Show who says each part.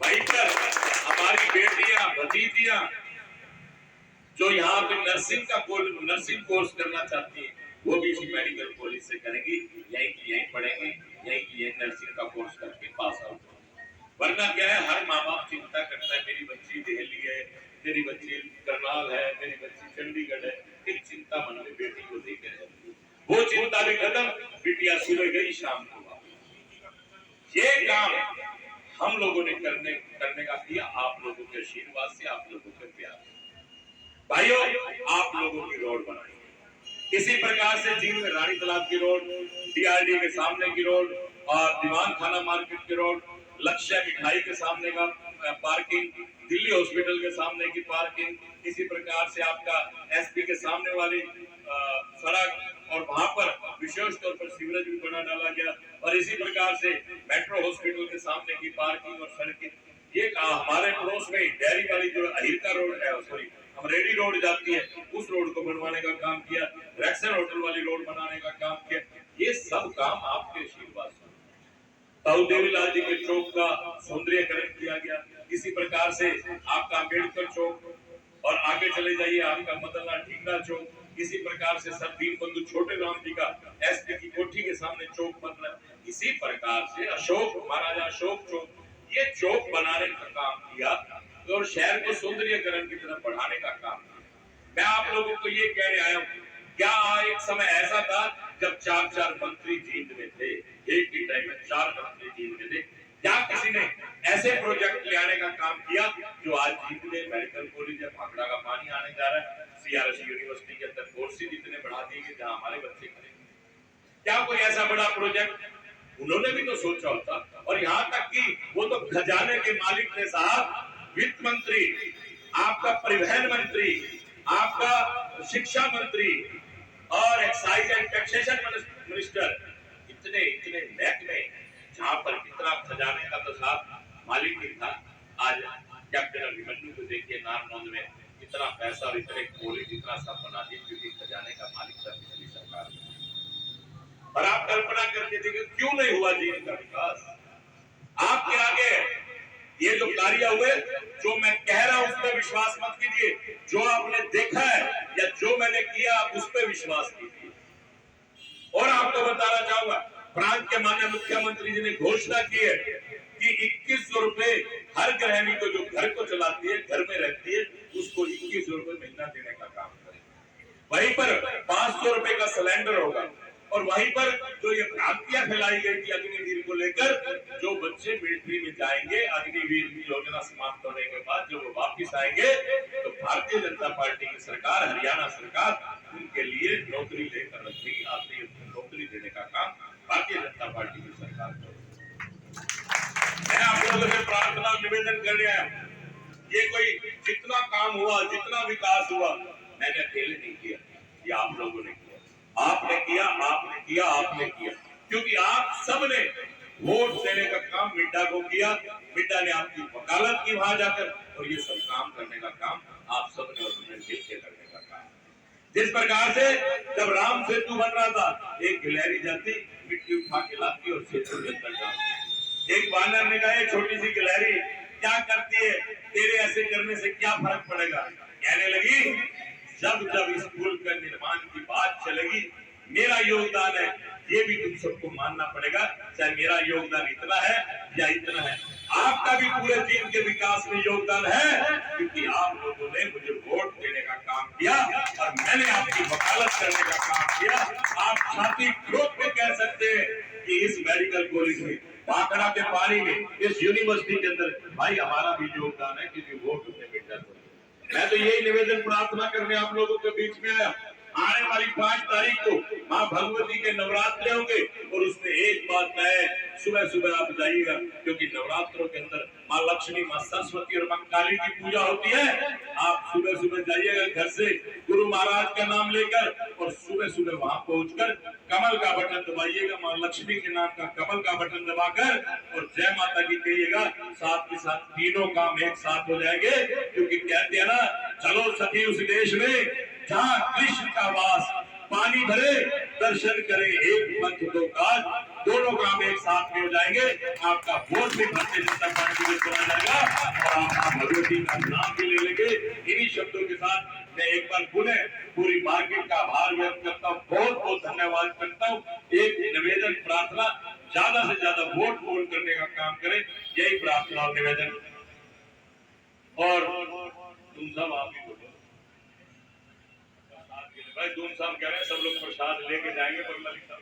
Speaker 1: वहीं पर हमारी बेटियां भतीजियां जो यहाँ पे नर्सिंग कोर्स करना चाहती है, वो भी इसी मेडिकल कॉलेज से करेंगी, यहीं की यहीं पढ़ेंगे, यहीं की यहीं नर्सिंग का कोर्स करके पास आउट। वरना क्या है, हर माँ बाप चिंता करता है मेरी बच्ची दिल्ली है, मेरी बच्ची करनाल है, मेरी बच्ची चंडीगढ़ है, एक चिंता मन में बेटी को देकर रहती है। वो चिंता भी खत्म, बिटिया सुबह गई शाम को वापस। ये काम हम लोगों ने करने का किया, आप लोगों के आशीर्वाद से, आप लोगों के प्यार से। भाइयों, आप लोगों की रोड बनाई, इसी प्रकार से जींद में रानी तालाब की रोड, डीआरडी के सामने की रोड और दीवान खाना मार्केट की रोड, लक्ष्य मिठाई के सामने का पार्किंग, दिल्ली हॉस्पिटल के सामने की पार्किंग, इसी प्रकार से आपका एसपी के सामने वाली सड़क और वहां पर विशेष तौर पर सीवरेज भी बना डाला गया, और इसी प्रकार से मेट्रो हॉस्पिटल के सामने की पार्किंग और सड़क। ये हमारे पड़ोस में डेयरी वाली जो अहिरका रोड है, सॉरी अमरेली रोड जाती है, उस रोड को बनवाने का काम किया, रैक्सन होटल वाली रोड बनाने का काम किया। ये सब काम आपके आशीर्वाद से। ताऊ देवीलाल जी के चौक का सौंदर्यीकरण किया गया, इसी प्रकार से आपका अम्बेडकर चौक, और आगे चले जाइए आपका मदनलाल ढींगरा चौक, इसी प्रकार से सर दीनबंधु छोटे राम जी का एसपी की कोठी के सामने चौक बन रहा है। इसी प्रकार से अशोक महाराजा अशोक चौक, ये चौक बनाने का काम किया और शहर को सौंदर्यीकरण की तरफ बढ़ाने का काम किया। मैं आप लोगों को ये कहने आया हूँ, क्या एक समय ऐसा था जब 4-4 मंत्री जींद में थे, एक ही टाइम में 4 मंत्री जींद में थे? क्या किसी ने ऐसे प्रोजेक्ट ले आने का काम किया जो आज जींद में मेडिकल कॉलेज है, भाखड़ा का पानी आने जा रहा है, सीआरएस यूनिवर्सिटी के अंदर कोर्सेज इतने बढ़ा दिए कि जहां हमारे बच्चे करेंगे? क्या कोई ऐसा बड़ा प्रोजेक्ट उन्होंने भी तो सोचा होता? और यहाँ तक कि वो तो खजाने के मालिक थे साहब, वित्त मंत्री, आपका परिवहन मंत्री, आपका शिक्षा मंत्री और एक्साइज एंड टैक्सेशन मिनिस्टर, इतने महकमे जहां पर कितना खजाने का तो साहब मालिक ही था। आज कैप्टन अभिमन्यु को देखिए, नारनौंद में इतना पैसा और इतने कॉलेज इतना सब बना दिए, क्योंकि खजाने का मालिक था पिछली सरकार में। और आप कल्पना करके देखिए क्यों नहीं हुआ जींद का विकास? आपके आगे ये जो कार्य हुए, जो मैं कह रहा हूं उस पर विश्वास मत कीजिए, जो आपने देखा है या जो मैंने किया आप उस पर विश्वास कीजिए। और आपको बताना चाहूंगा, प्रांत के माननीय मुख्यमंत्री जी ने घोषणा की है कि 2100 रुपए हर गृहिणी को जो घर को चलाती है, घर में रहती है, उसको 2100 रुपए महीना देने का काम करें। वहीं पर 500 रुपए का सिलेंडर होगा, और वहीं पर जो ये भ्रांतियां फैलाई गई थी अग्निवीर को लेकर, जो बच्चे मिलिट्री में जाएंगे अग्निवीर की योजना समाप्त होने के बाद जब वो वापिस आएंगे, तो भारतीय जनता पार्टी की सरकार, हरियाणा सरकार उनके लिए नौकरी लेकर रखेगी। आपने नौकरी देने का काम भारतीय जनता पार्टी की सरकार करेगी। मैं आप लोगों से प्रार्थना और निवेदन करने आया हूं, ये कोई जितना काम हुआ, जितना विकास हुआ, मैंने अकेले नहीं किया, ये आप लोगों ने किया। आपने किया, आपने किया, आपने किया, क्योंकि आप सबने वोट देने का काम मिड्डा को किया। मिड्डा ने आपकी वकालत की वहां जाकर, और ये सब काम करने का काम आप सबने और मुझे मिलकर करने का काम। जिस प्रकार से जब राम सेतु बन रहा था, एक गिलहरी जाती, मिट्टी उठा के लाती और सेतु के अंदर डालती। एक वानर ने कहा, छोटी सी गिलहरी क्या करती है, तेरे ऐसे करने से क्या फर्क पड़ेगा? कहने लगी, जब जब इस पुल का निर्माण की बात चलेगी, मेरा योगदान है, ये भी तुम सबको मानना पड़ेगा, चाहे मेरा योगदान इतना है या इतना है। आपका भी पूरे जींद के विकास में योगदान है, क्योंकि आप लोगों ने मुझे वोट देने का काम किया और मैंने आपकी वकालत करने का काम किया। आप छाती ठोक के कह सकते हैं कि इस मेडिकल कॉलेज में, भाखड़ा के पानी में, इस यूनिवर्सिटी के अंदर भाई हमारा भी योगदान है, क्योंकि वोट उसने बेटा। मैं तो यही निवेदन प्रार्थना करने आप लोगों के बीच में आया। आने वाली 5 तारीख को माँ भगवती के नवरात्रे होंगे, और उसमें एक बात है, सुबह सुबह आप जाइएगा, क्योंकि नवरात्रों के अंदर माँ लक्ष्मी, माँ सरस्वती और माँ काली की पूजा होती है। आप सुबह सुबह जाइएगा घर से गुरु महाराज का नाम लेकर, और सुबह सुबह वहां पहुंचकर कमल का बटन दबाइएगा, माँ लक्ष्मी के नाम का कमल का बटन दबाकर, और जय माता की कहिएगा। साथ के साथ तीनों काम एक साथ हो जाएंगे, क्योंकि कहते हैं ना, चलो सखी उस देश में जहाँ कृष्ण का वास, पानी भरे दर्शन करे, एक पंथ दो काज, दोनों काम एक साथ में हो जाएंगे। आपका वोट भी भारतीय जनता पार्टी को चुना जाएगा। आप भगवती का नाम भी ले लेंगे। इन्हीं शब्दों के साथ मैं एक बार पुनः पूरी मार्केट का आभार व्यक्त करता हूँ, बहुत बहुत धन्यवाद करता हूँ। एक निवेदन प्रार्थना, ज्यादा से ज्यादा वोट पोल करने का काम करें, यही प्रार्थना और निवेदन। और तुम सब आप ही बोलो भाई, तुम सब कह रहे हैं सब लोग प्रसाद लेके जाएंगे, पर मलिक साहब